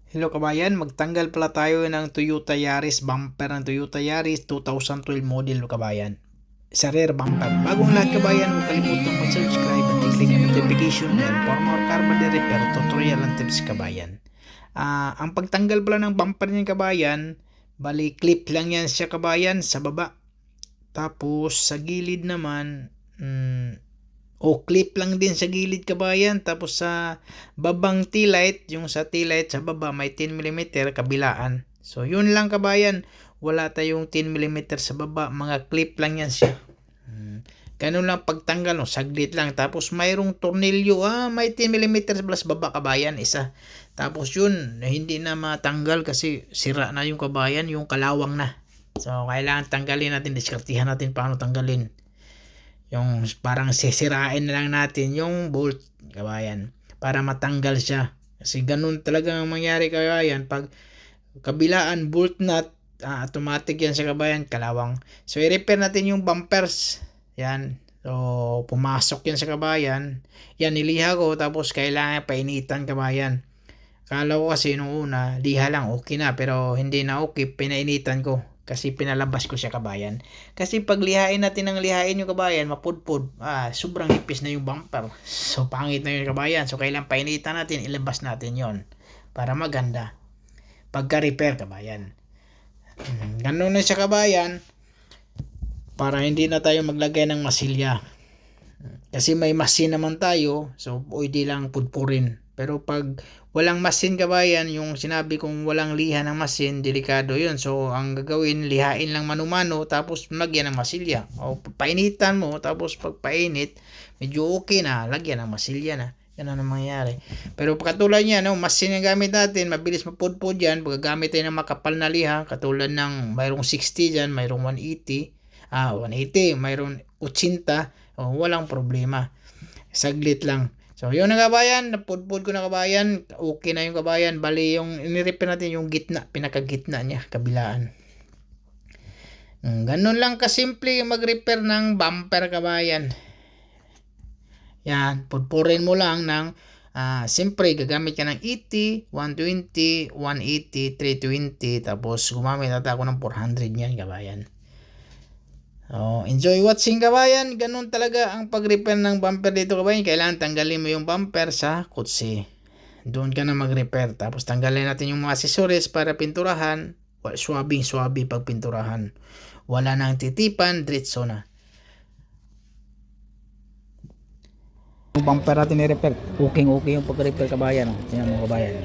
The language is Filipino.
Hello kabayan, magtanggal pala tayo ng Toyota Yaris bumper ng Toyota Yaris 2012 model kabayan. Sa rear bumper. Bagong lahat kabayan, huwag kalimutang mag-subscribe at i-click ang notification bell for more car body repair tutorial and tips kabayan. Ang pagtanggal pala ng bumper niya kabayan, bali clip lang yan siya kabayan sa baba. Tapos sa gilid naman, clip lang din sa gilid kabayan. Tapos sa babang T-light, yung sa T-light sa baba may 10mm kabilaan. So yun lang kabayan, wala tayong 10mm sa baba, mga clip lang yan siya. Ganun lang pagtanggal, no? Saglit lang. Tapos mayroong tornilyo, may 10mm plus baba kabayan, isa. Tapos yun, hindi na matanggal kasi sira na yung kabayan, yung kalawang na. So kailangan tanggalin natin, diskartihan natin paano tanggalin. Yung parang sisirain na lang natin yung bolt kabayan para matanggal siya. Kasi ganun talaga ang mangyari kabayan. Pag kabilaan bolt nut, automatic yan sa kabayan, kalawang. So i-repair natin yung bumpers. Yan. So pumasok yan sa kabayan. Yan niliha ko, tapos kailangan painitan kabayan. Kala ko kasi nung una, liha lang okay na, pero hindi na okay, pinainitan ko. Kasi pinalabas ko siya kabayan. Kasi pag lihain natin ng lihain yung kabayan, mapudpud. Sobrang ipis na yung bumper. So pangit na yung kabayan. So kailangan painitan natin, ilabas natin yon para maganda. Pagka-repair kabayan. Ganun na siya kabayan. Para hindi na tayo maglagay ng masilya. Kasi may masin naman tayo, so pwede lang pudpurin. Pero pag walang masin kabayan, yung sinabi kong walang liha ng masin, delikado yun. So ang gagawin, lihain lang mano-mano, tapos lagyan ng masilya. O painitan mo, tapos pag painit, medyo okay na, lagyan ng masilya na. Yan ang mangyayari. Pero katulad niya, masin yung gamit natin, mabilis mapudpud yan. Pag gamit tayo ng makapal na liha, katulad ng mayroong 60 dyan, mayroong 180, 180, mayroong 80, walang problema. Saglit lang. So yun na kabayan, napudpud ko na kabayan, okay na yung kabayan. Bali yung inirepair natin yung gitna, pinakagitna niya, kabilaan. Ganun lang kasimple mag-repair ng bumper kabayan. Yan, pudpurin mo lang ng siyempre gagamit ka ng 80, 120, 180, 320, tapos gumamit ata ako ng 400 yan kabayan. Enjoy watching kabayan. Ganun talaga ang pag-repair ng bumper dito kabayan. Kailangan tanggalin mo yung bumper sa kotse. Doon ka na mag-repair. Tapos tanggalin natin yung mga accessories para pinturahan. Swabing pag pinturahan. Wala nang titipan, diretso na. Yung bumper natin i-repair. Okay yung pag-repair kabayan. Tingnan mo kabayan.